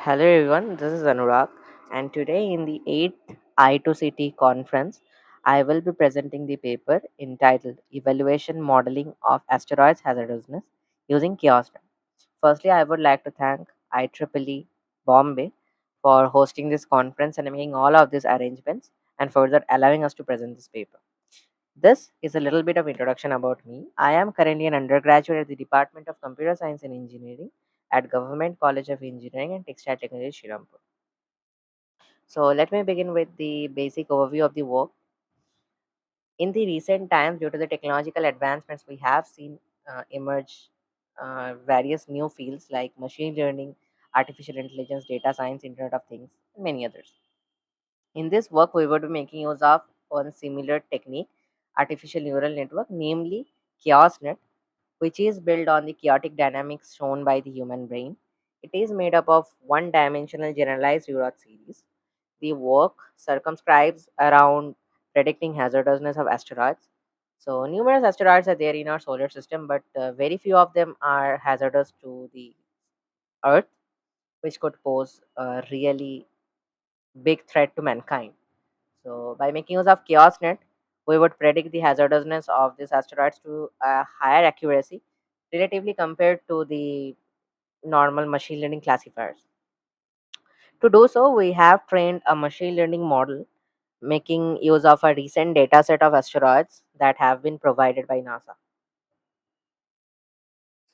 Hello everyone, this is Anurag, and today in the 8th I2CT conference, I will be presenting the paper entitled Evaluation Modeling of Asteroids Hazardousness using ChaosNet. Firstly, I would like to thank IEEE Bombay for hosting this conference and making all of these arrangements and further allowing us to present this paper. This is a little bit of introduction about me. I am currently an undergraduate at the Department of Computer Science and Engineering at Government College of Engineering and Textile Technology, Shirampur. So let me begin with the basic overview of the work. In the recent times, due to the technological advancements, we have seen emerge various new fields like machine learning, artificial intelligence, data science, Internet of Things, and many others. In this work, we would be making use of one similar technique, artificial neural network, namely ChaosNet, which is built on the chaotic dynamics shown by the human brain. It is made up of one-dimensional generalized Luroth series. The work circumscribes around predicting hazardousness of asteroids. So numerous asteroids are there in our solar system, but very few of them are hazardous to the Earth, which could pose a really big threat to mankind. So by making use of ChaosNet, we would predict the hazardousness of these asteroids to a higher accuracy relatively compared to the normal machine learning classifiers. To do so, we have trained a machine learning model making use of a recent data set of asteroids that have been provided by NASA.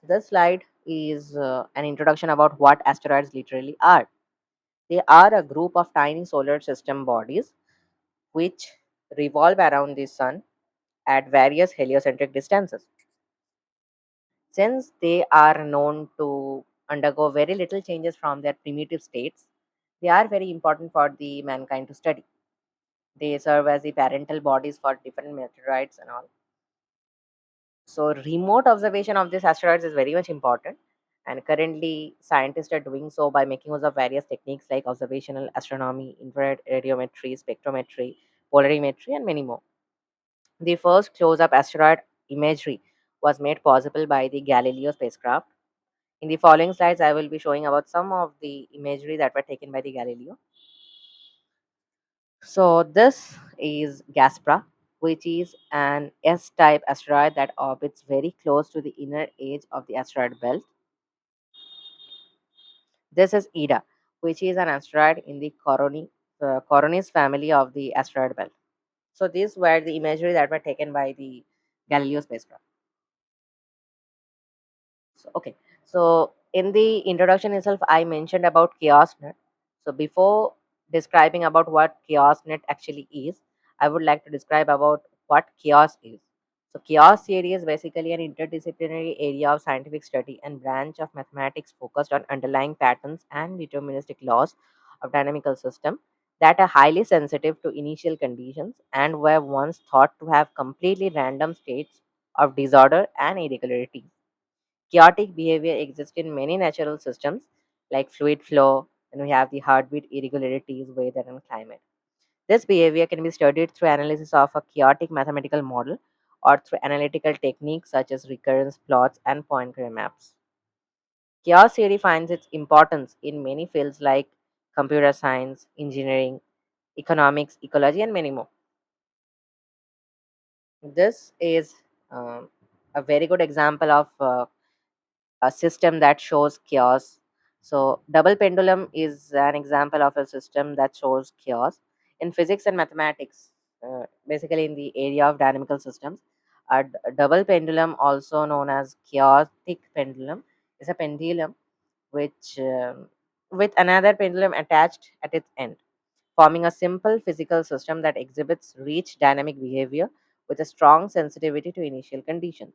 This slide is an introduction about what asteroids literally are. They are a group of tiny solar system bodies which revolve around the sun at various heliocentric distances. Since they are known to undergo very little changes from their primitive states, they are very important for the mankind to study. They serve as the parental bodies for different meteorites and all. So remote observation of these asteroids is very much important. And currently, scientists are doing so by making use of various techniques like observational astronomy, infrared radiometry, spectrometry, polarimetry, and many more. The first close-up asteroid imagery was made possible by the Galileo spacecraft. In the following slides, I will be showing about some of the imagery that were taken by the Galileo. So this is Gaspra, which is an S-type asteroid that orbits very close to the inner edge of the asteroid belt. This is Ida, which is an asteroid in the Coronis family of the asteroid belt. So these were the imagery that were taken by the Galileo spacecraft. So in the introduction itself, I mentioned about ChaosNet. So before describing about what ChaosNet actually is, I would like to describe about what chaos is. So chaos theory is basically an interdisciplinary area of scientific study and branch of mathematics focused on underlying patterns and deterministic laws of dynamical system that are highly sensitive to initial conditions and were once thought to have completely random states of disorder and irregularity. Chaotic behavior exists in many natural systems like fluid flow, and we have the heartbeat irregularities, weather, and climate. This behavior can be studied through analysis of a chaotic mathematical model or through analytical techniques such as recurrence plots and Poincare maps. Chaos theory finds its importance in many fields like computer science, engineering, economics, ecology, and many more. This is a very good example of a system that shows chaos. So, double pendulum is an example of a system that shows chaos. In physics and mathematics, basically in the area of dynamical systems, a double pendulum, also known as chaotic pendulum, is a pendulum which with another pendulum attached at its end, forming a simple physical system that exhibits rich dynamic behavior with a strong sensitivity to initial conditions.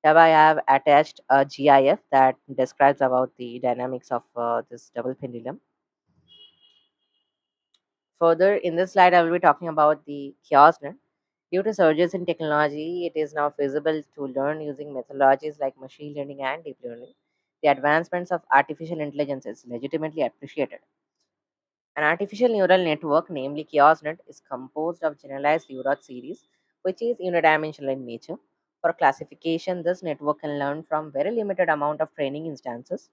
Here I have attached a GIF that describes about the dynamics of this double pendulum. Further, in this slide, I will be talking about the ChaosNet. Due to surges in technology, it is now feasible to learn using methodologies like machine learning and deep learning. The advancements of artificial intelligence is legitimately appreciated. An artificial neural network, namely ChaosNet, is composed of generalized Luroth series, which is unidimensional in nature. For classification, this network can learn from very limited amount of training instances.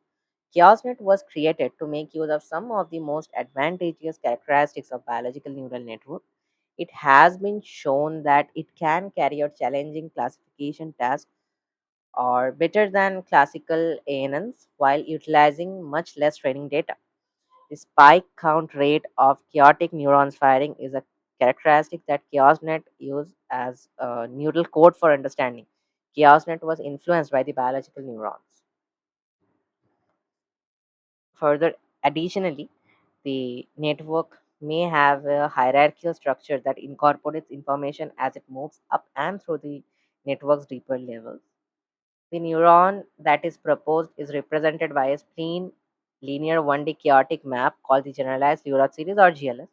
ChaosNet was created to make use of some of the most advantageous characteristics of biological neural network. It has been shown that it can carry out challenging classification tasks or better than classical ANNs while utilizing much less training data. The spike count rate of chaotic neurons firing is a characteristic that ChaosNet used as a neural code for understanding. ChaosNet was influenced by the biological neurons. Further, additionally, the network may have a hierarchical structure that incorporates information as it moves up and through the network's deeper levels. The neuron that is proposed is represented by a spleen linear 1D chaotic map called the Generalized Luroth Series or GLS.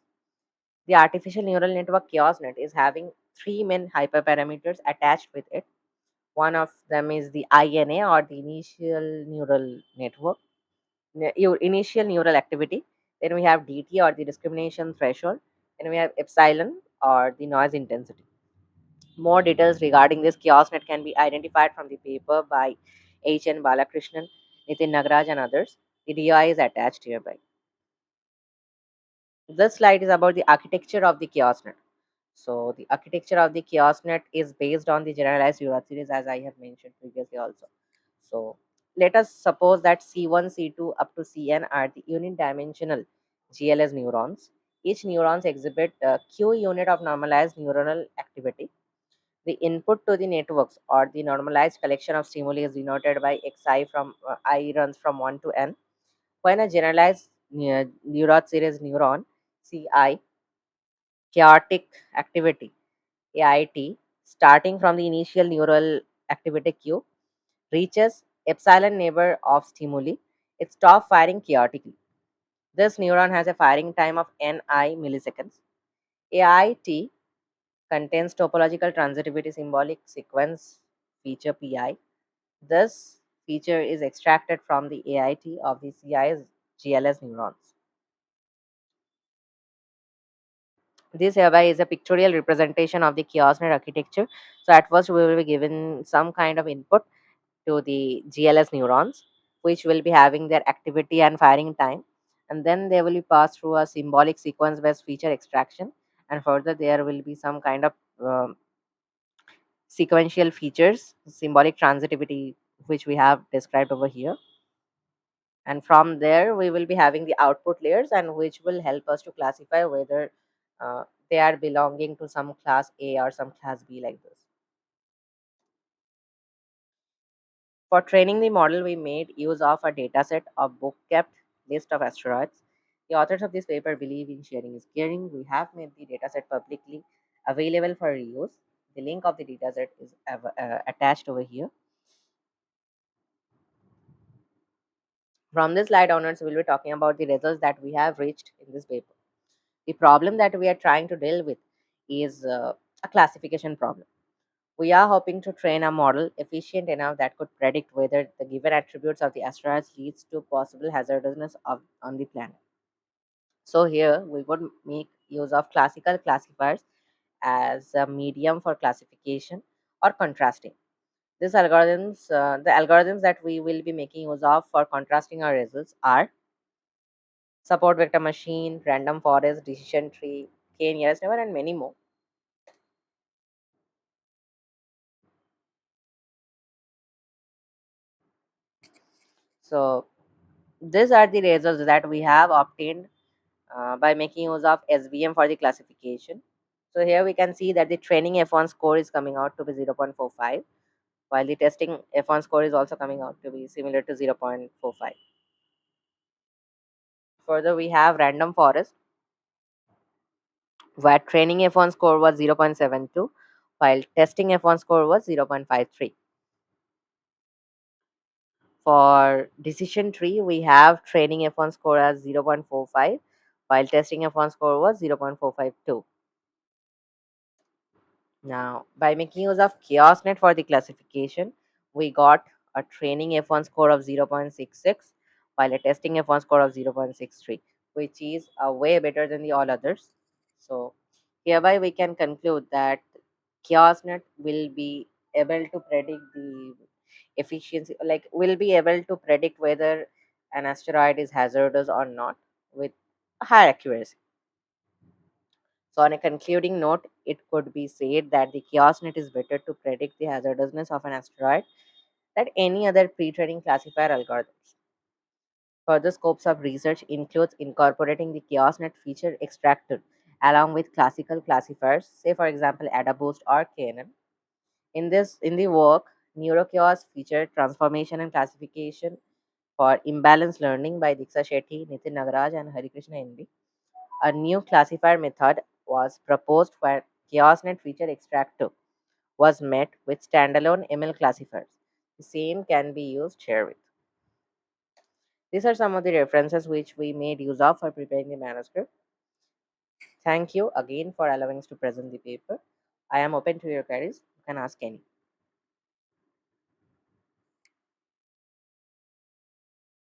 The artificial neural network ChaosNet is having three main hyperparameters attached with it. One of them is the INA or the initial neural activity. Then we have DT or the discrimination threshold. Then we have epsilon or the noise intensity. More details regarding this ChaosNet can be identified from the paper by H.N. Balakrishnan, Nitin Nagaraj, and others. The DI is attached hereby. This slide is about the architecture of the ChaosNet. So the architecture of the ChaosNet is based on the generalized Luroth series, as I have mentioned previously also. So let us suppose that C1, C2 up to Cn are the unidimensional GLS neurons. Each neurons exhibit a Q unit of normalized neuronal activity. The input to the networks or the normalized collection of stimuli is denoted by xi from I runs from 1 to n. When a generalized Luroth series neuron Ci chaotic activity AIT starting from the initial neural activity Q reaches epsilon neighbor of stimuli, it stops firing chaotically. This neuron has a firing time of ni milliseconds. AIT contains topological transitivity symbolic sequence feature PI. This feature is extracted from the AIT of the CI's GLS neurons. This hereby is a pictorial representation of the ChaosNet architecture. So at first we will be given some kind of input to the GLS neurons, which will be having their activity and firing time. And then they will be passed through a symbolic sequence based feature extraction. And further, there will be some kind of sequential features, symbolic transitivity, which we have described over here. And from there, we will be having the output layers, and which will help us to classify whether they are belonging to some class A or some class B like this. For training the model, we made use of a dataset of book-kept list of asteroids. The authors of this paper believe in sharing is caring. We have made the dataset publicly available for reuse. The link of the dataset is attached over here. From this slide onwards, we will be talking about the results that we have reached in this paper. The problem that we are trying to deal with is a classification problem. We are hoping to train a model efficient enough that could predict whether the given attributes of the asteroids leads to possible hazardousness on the planet. So here we would make use of classical classifiers as a medium for classification or contrasting. The algorithms that we will be making use of for contrasting our results are support vector machine, random forest, decision tree, k nearest neighbor, and many more. So these are the results that we have obtained by making use of SVM for the classification. So here we can see that the training F1 score is coming out to be 0.45, while the testing F1 score is also coming out to be similar to 0.45. Further, we have random forest, where training F1 score was 0.72, while testing F1 score was 0.53. For decision tree, we have training F1 score as 0.45, while testing F1 score was 0.452. Now, by making use of ChaosNet for the classification, we got a training F1 score of 0.66, while a testing F1 score of 0.63, which is way better than the all others. So, hereby we can conclude that ChaosNet will be able to predict the efficiency, like will be able to predict whether an asteroid is hazardous or not with high accuracy. So, on a concluding note, it could be said that the ChaosNet is better to predict the hazardousness of an asteroid than any other pre-training classifier algorithms. Further scopes of research includes incorporating the ChaosNet feature extractor along with classical classifiers, say for example AdaBoost or KNN. In the work, NeuroChaos feature transformation and classification for imbalance learning by Diksha Shetty, Nitin Nagaraj, and Harikrishna NB. A new classifier method was proposed where ChaosNet feature extractor was met with standalone ML classifiers. The same can be used here with. These are some of the references which we made use of for preparing the manuscript. Thank you again for allowing us to present the paper. I am open to your queries. You can ask any.